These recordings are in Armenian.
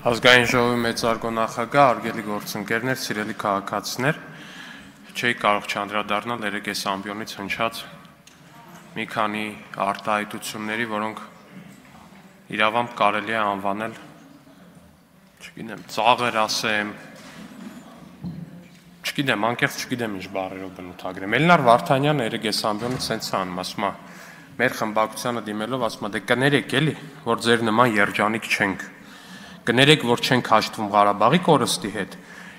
Ազգային ժողովի մեծարգո նախագահ, արգելի գործընկերներ, սիրելի քաղաքացիներ, չէի կարող չանդրադառնալ երեկ այս ամբիոնից հնչած մի քանի արտահայտությունների, որոնք իրավամբ կարելի է անվանել, չգիտեմ, ծաղր ասեմ, չգիտեմ, անկեղծ չգիտեմ ինչ բառերով բնութագրեմ։ Էլնար Վարդանյանը երեկ այս ամբիոնից սենց անում, ասում է, մեր խմբակցությանը դիմելով ասում է, դե կներեք էլի, որ ձեր նման երջանիկ չենք։ Կներեք, որ չենք հաշտվում Ղարաբաղի կորստի հետ,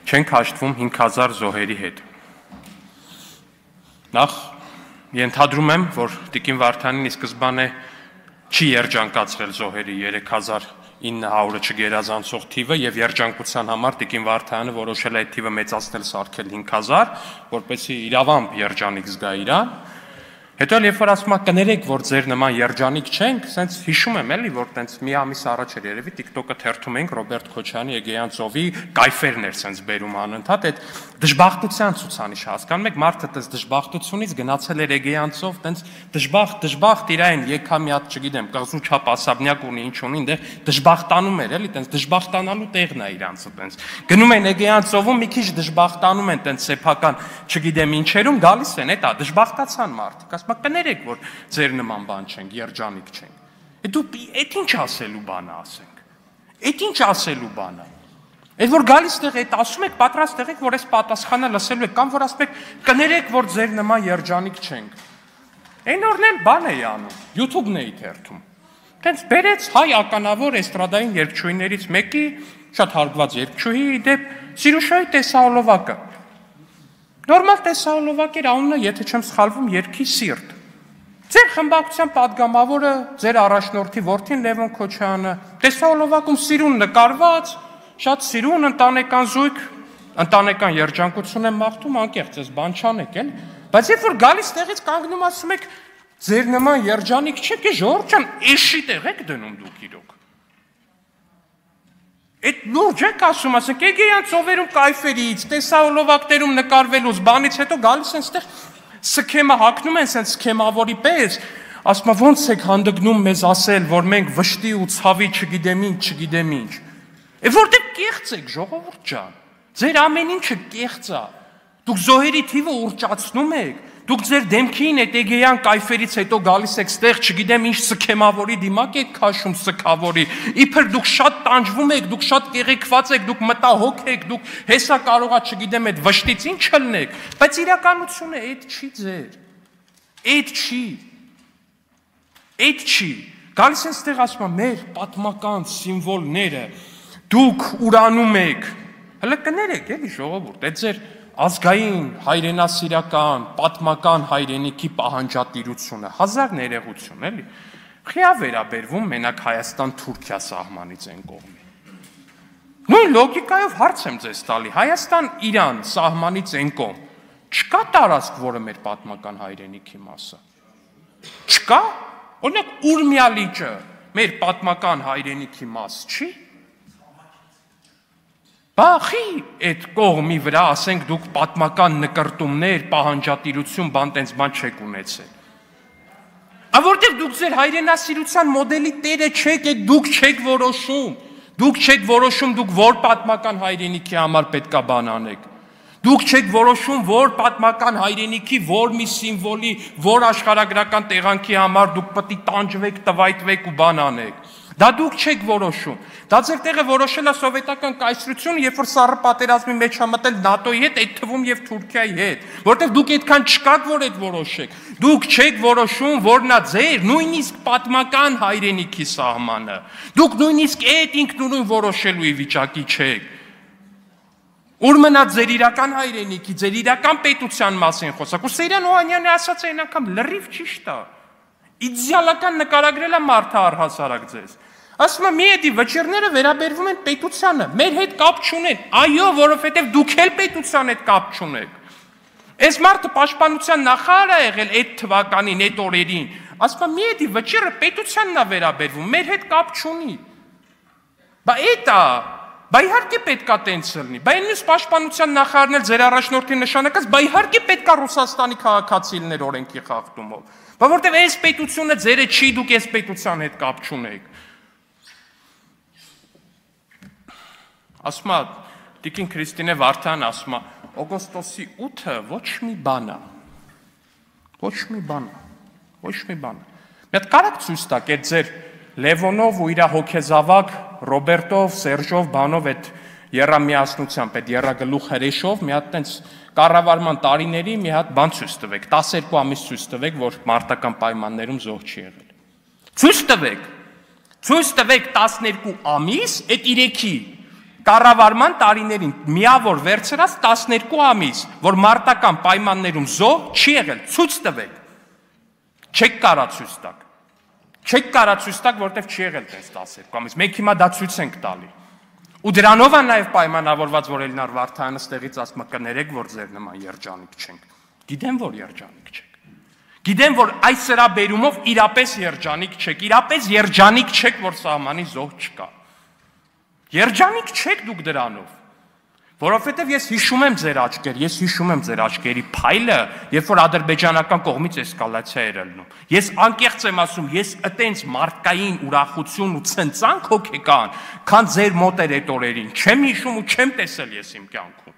չենք հաշտվում 5000 զոհերի հետ։ Նախ ենթադրում եմ, որ Տիկին Վարդանյանը ի սկզբանե չի երջանկացրել զոհերի 3900-ը չգերազանցող թիվը եւ երջանկության համար Տիկին Վարդանյանը որոշել է այդ թիվը մեծացնել սարքել 5000, որպեսզի իրավամբ երջանիկ զգա իրան։ Հետո երբ որ ասում եք կներեք, որ ձեր նման երջանիկ չենք, սենց հիշում եմ էլի, որ տենց մի ամիս առաջ էր երևի TikTok-ը թերթում էինք Ռոբերտ Քոչարյանի Էգեյան ծովի կայֆերն էր սենց բերում անընդհատ, այդ դժբախտության ցուցանիշ հասկանում եք, մարդը տես դժբախտությունից գնացել էր Էգեյան ծով, տենց դժբախտ իրային եկա մի հատ, չգիտեմ, կղզու չափ ասաբնյակ ունի, ինչ ունի, այնտեղ դժբախտանում էր, էլի, տենց դժբախտանալու տեղն է իրանցը, տենց գնում են Էգեյան ծովում, մի քիչ դժբախտանում են, տենց սեփական, չգիտեմ ինչերում, գալիս են, էտա դժբախտացան մարդիկ, ասում կներեք, որ ձեր նման բան չենք, երջանիկ չենք։ Դու այդ ինչ ասելու բան է ասենք։ Այդ ինչ ասելու բան է։ Այդ որ գալիս տեղ այդ ասում եք, պատրաստ եղեք, որ այս պատասխանը լսելու եք, կամ որ ասում եք, կներեք, որ ձեր նման երջանիկ չենք։ Այն օրն էլ բան էի անում, YouTube-ն էի թերթում։ Տենց բերեց հայ ականավոր էստրադային երգչուհիներից մեկի, շատ հարգված երգչուհի, դեպ Սիրուշայի տեսահոլովակը։ Նորմալ տեսահոլովակ էր, անունը, եթե չեմ սխալվում, երգի Սիրտ։ Ձեր խմբակցության падգամավորը, ձեր առաջնորդի որդին Լևոն Քոչարյանը, տեսահոլովակում սիրուն նկարված, շատ սիրուն ընտանեկան զույգ, ընտանեկան երջանկություն եմ մաղթում, անկեղծ ես բան չանեք, էլ, բայց երբ որ գալիս տեղից կանգնում ասում եք, ձեր նման երջանիկ չեք, ժողովուրդ ջան, էշի տեղ եք դնում դուք իրոք։ Այդ լուրջ եք ասում, ասենք, Էգեյան ծովերում կայֆերից, տեսահոլովակներում նկարվելուց, բանից հետո գալիս են ստեղ սքեմը հակնում են սենց սքեմավորի պես, ասում է ոնց եք հանդգնում մեզ ասել, որ մենք վշտի ու ցավի չգիտեմ ինչ։ Որտեղ կեղծ եք, ժողովուրդ ջան, ձեր ամեն ինչը կեղծ է, դուք զոհերի թիվը ուռճացնում եք, դուք ձեր դեմքին այդ Էգեյան կայֆերից հետո գալիս եք ստեղ, չգիտեմ ինչ սքեմավորի դիմակ եք քաշում սքավորի, իբր դուք շատ տանջվում եք, դուք շատ կեղեքված եք, դուք մտահոգ եք, դուք հեսա կարողա չգիտեմ այդ վշտից ինչ չլնեք, բայց իրականությունը այդ չի ձեր, այդ չի, գալիս են ստեղ ասում է մեր պատմական սիմվոլները, դուք ուրանում եք, հələ կներեք էլի ժողովուրդ, այդ ձեր ազգային, հայրենասիրական, պատմական հայրենիքի պահանջատիրությունը, հազար ներողություն, էլի, խիա վերաբերվում մենակ Հայաստան-Թուրքիա սահմանից են կողմի։ Նույն լոգիկայով հարց եմ ձեզ տալի, Հայաստան-Իրան սահմանից են կողմ, չկա տարածք, որը մեր պատմական հայրենիքի մասը։ Չկա, օրինակ Ուրմիա լիճը մեր պատմական հայրենիքի մաս չի։ Բախի այդ կողմի վրա, ասենք դուք պատմական նկրտումներ, պահանջատիրություն, բան տենց բան չեք ունեցել։ Որտեղ դուք ձեր հայրենասիրության մոդելի տերը չեք, դուք չեք որոշում, դուք որ պատմական հայրենիքի համար պետքա բան անեք։ Դուք չեք որոշում, որ պատմական հայրենիքի, որ մի սիմվոլի, որ աշխարհագրական տեղանքի համար դուք պետք է տանջվեք, տվայտվեք ու բան անեք։ Դա դուք չեք որոշում։ Դա ձեր տեղը որոշել է սովետական կայսրությունը, երբ որ սառը պատերազմի մեջ է մտել ՆԱՏՕ-ի հետ, այդ թվում եւ Թուրքիայի հետ, որտեղ դուք այդքան չկաք, որ այդ որոշեք։ Դուք չեք որոշում, որ նա ձեր նույնիսկ պատմական հայրենիքի սահմանը։ Դուք նույնիսկ այդ ինքնուրույն որոշելու վիճակի չեք։ Ուր մնա ձեր իրական հայրենիքի, ձեր իրական պետության մասին խոսակ։ Ու Սեյրան Օհանյանը ասաց այն անգամ լրիվ ճիշտ է։ Իդեալական նկարագրել է մարդը առհասարակ ձեզ։ Ասում է մի էդի վճիռները վերաբերվում են պետությանը, մեր հետ կապ չունեն, այո, որովհետև դուք էլ պետության հետ կապ չունեք։ Այս մարդը պաշտպանության նախարար է եղել այդ թվականին, այդ օրերին, ասում է մի էդի վճիռը պետությանն է վերաբերվում, մեր հետ կապ չունի։ Բա էտա, բա իհարկե պետքա տենց լինի, բա ինձ պաշտպանության նախարարն էլ ձեր առաջնորդի նշանակած, բա իհարկե պետքա Ռուսաստանի քաղաքացի լիներ օրենքի խախտումով։ Բա որտև այս պետությունը ձերը չի, դուք այս պետության հետ կապ չունեք։ Ասում է Տիկին Քրիստինե Վարդան ասում է օգոստոսի 8-ը ոչ մի բան է։ Ոչ մի բան։ Մի հատ կարաք ցույց տաք այդ ձեր Լևոնով ու իր հոգեզավակ Ռոբերտով, Սերժով, բանով այդ երամիասնությամբ, այդ երագլուխ հրեշով մի հատ տենց կառավարման տարիների մի հատ բան ցույց տվեք, 12 ամիս ցույց տվեք, որ մարտական պայմաններում զոհ չի եղել։ Ցույց տվեք 12 ամիս այդ 3-ի կառավարման տարիներին միավոր վերցրած 12 ամիս, որ մարտական պայմաններում զոհ չի եղել, ցույց տվեք։ Չեք կարա ցույց տաք։ Չեք կարա ցույց տաք, որտեվ չի եղել տես 12 ամիս։ Մենք հիմա դա ցույց ենք տալի։ Ու դրանով է նաև պայմանավորված, որ Էլնար Վարդանը ստեղից ասում է կներեք, որ ձեր նման երջանիկ չենք։ Գիտեմ, որ երջանիկ չեք։ Գիտեմ, որ այս սրաբերումով իրապես երջանիկ չեք, իրապես երջանիկ չեք, որ սահմանի զոհ չկա։ Երջանիկ չեք դուք դրանով։ Որովհետև ես հիշում եմ ձեր աչքերի փայլը, երբ որ ադրբեջանական կողմից էսկալացիա էր ելնում։ Ես անկեղծ եմ ասում, ես այտենց մարդկային ուրախություն ու ցնծանք հոգեկան, քան ձեր մոտեր այդ օրերին, չեմ հիշում ու չեմ տեսել ես իմ կյանքում։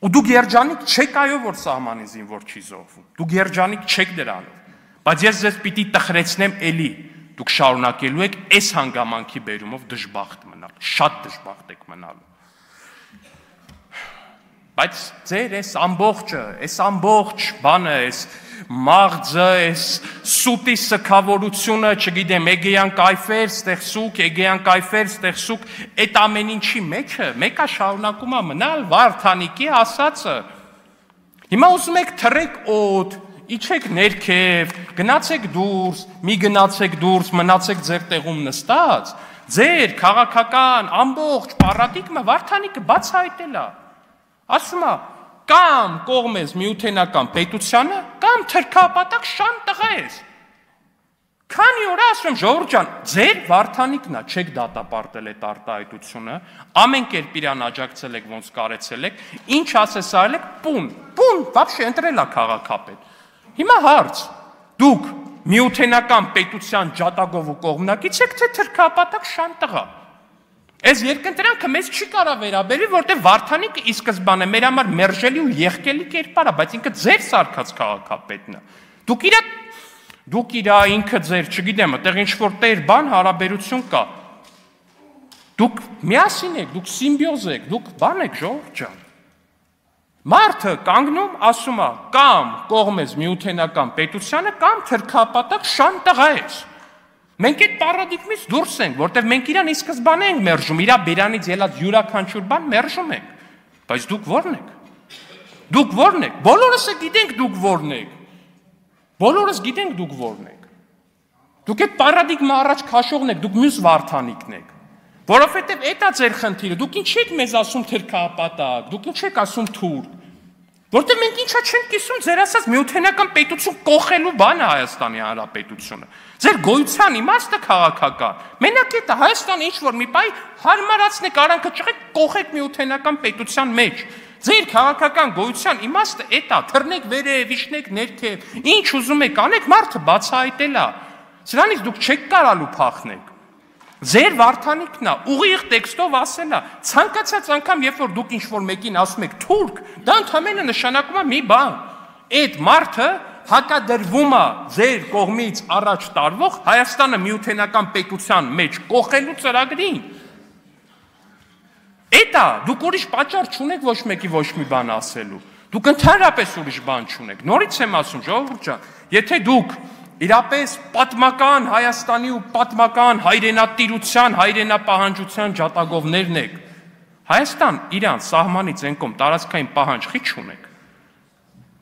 Ու դուք երջանիկ չեք այո, որ սահմանին զինվոր չի զոհվում։ Դուք երջանիկ չեք դրանով։ Բայց ես ձեզ պիտի տխրեցնեմ էլի, դուք շարունակելու եք այս հանգամանքի բերումով դժբախտ մնալ, շատ դժբախտ եք մնալու։ Բայց ձեր այս ամբողջ բանը, այս մաղձը, այս սուտի սքավորությունը, չգիտեմ, Էգեյան կայֆեր, ստեղ սուկ, Էգեյան կայֆեր, ստեղ սուկ, այդ ամեն ինչի մեջը, մեկը շարունակում է մնալ Վարդանիկի ասածը։ Հիմա ուզում եք թռեք օդ, իջեք ներքև, գնացեք դուրս, մի գնացեք դուրս, մնացեք ձեր տեղում նստած, ձեր քաղաքական ամբողջ պարադիգմը Վարդանիկը բացահայտել է։ Ասում է, կամ կողմես միութենական պետությանը, կամ թրքապատակ շան տղա ես։ Քանի օր ասում ժողովուրդ ջան, ձեր Վարդանիկն է, չեք դատապարտել այդ արտահայտությունը, ամեն կերպ իրան աջակցել եք, ոնց կարեցել եք, ինչ ասես արել եք, պուն, вообще ընտրել է քաղաքապետ։ Հիմա հարց, դուք միութենական պետության ջատագով ու կողմնակից եք, թե թրքապատակ շան տղա։ Այս երկընտրանքը մեզ չի կարա վերաբերի, որտեղ Վարդանիկը ի սկզբանե մեր համար մերժելի ու եղկելի կերպար է, բայց ինքը ձեր սարքած քաղաքապետն է։ Դուք իր ինքը ձեր, չգիտեմ, այդտեղ ինչ-որ տեր բան հարաբերություն կա։ Դուք միասին եք, դուք սիմբիոզ եք, դուք բան եք, ժողովուրդ ջան։ Մարդը կանգնում, ասում է, կամ կողմես միութենական պետությանը, կամ թրքապատակ շան տղա ես։ Մենք այդ պարադիգմից դուրս ենք, որտեղ մենք իրան ի սկզբանե ենք մերժում, իր բերանից ելած յուրաքանչյուր բան մերժում ենք, բայց դուք ո՞րն եք։ Դուք ո՞րն եք։ Բոլորս գիտենք դուք ո՞րն եք։ Բոլորս գիտենք դուք ո՞րն եք։ Դուք այդ պարադիգմա առաջ քաշողն եք, դուք մյուս Վարդանիկն եք։ Որովհետև դա ձեր խնդիրը, դուք ինչ եք մեզ ասում թրքապատակ, դուք ինչ եք ասում թուրք։ Որտեղ մենք ինչա չենք կիսում ձեր ասած միութենական պետություն կողելու բանը Հայաստանի Հանրապետությունը։ Ձեր գոյության իմաստը քաղաքական։ Մենակ դա Հայաստանը ինչ որ մի բայ հարմարացնեք, արանքը ճղեք, կողեք միութենական պետության մեջ։ Ձեր քաղաքական գոյության իմաստը դա, թռնեք վերև, իջնեք ներքև, ինչ ուզում եք անեք, մարդը բացահայտել է։ Սրանից դուք չեք կարալու փախնեք։ Ձեր Վարդանիկն է, ուղիղ տեքստով ասել է, ցանկացած անգամ, երբ որ դուք ինչ-որ մեկին ասում եք թուրք, դա ընդհանրապես նշանակում է մի բան։ Այդ մարդը հակադրվում է ձեր կողմից առաջ տարվող Հայաստանը միութենական պետության մեջ կողելու ծրագրին։ Դա դուք ուրիշ պատճառ չունեք ոչ մեկի ոչ մի բան ասելու։ Դուք ընդհանրապես ուրիշ բան չունեք։ Նորից եմ ասում, ժողովուրդ ջան, եթե դուք իրապես պատմական Հայաստանի ու պատմական հայրենատիրության, հայրենապահանջության ջատագովներն եք, Հայաստան իրան սահմանից են կողմ տարածքային պահանջ խի չունեք,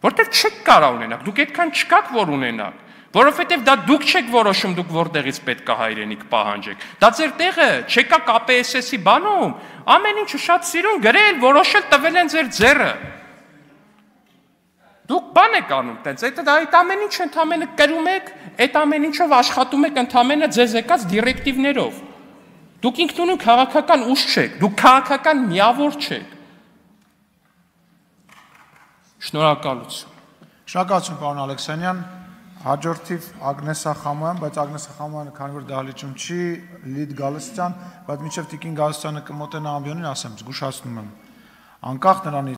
որտեղ չեք կարող ունենաք, դուք այդքան չկաք, որ ունենաք, որովհետև դա դուք չեք որոշում, դուք որտեղից պետք է հայրենիք պահանջեք, դա ձեր տեղը չեկա KPSS-ի բանում, ամեն ինչը շատ սիրուն գրել, որոշել տվել են ձեր ձեռը։ Դուք բան եք անում, տենց, այդ ամեն ինչ ընդամենը կրում եք, այդ ամեն ինչով աշխատում եք ընդամենը ձեզ եկած դիրեկտիվներով։ Դուք ինքնուրույն քաղաքական ուժ չեք, դուք քաղաքական միավոր չեք։ Շնորհակալություն։ Շնորհակալություն, պարոն Ալեքսանյան։ Հաջորդիվ Ագնեսա Խամոյան, բայց Ագնեսա Խամոյանը քանի որ դահլիճում չի, Լիդ Գալստյան, բայց մինչև Տիկին Գալստյանը կմոտենա ամբիոնին, ասեմ, զգուշացնում եմ։ Անկախ նրանից,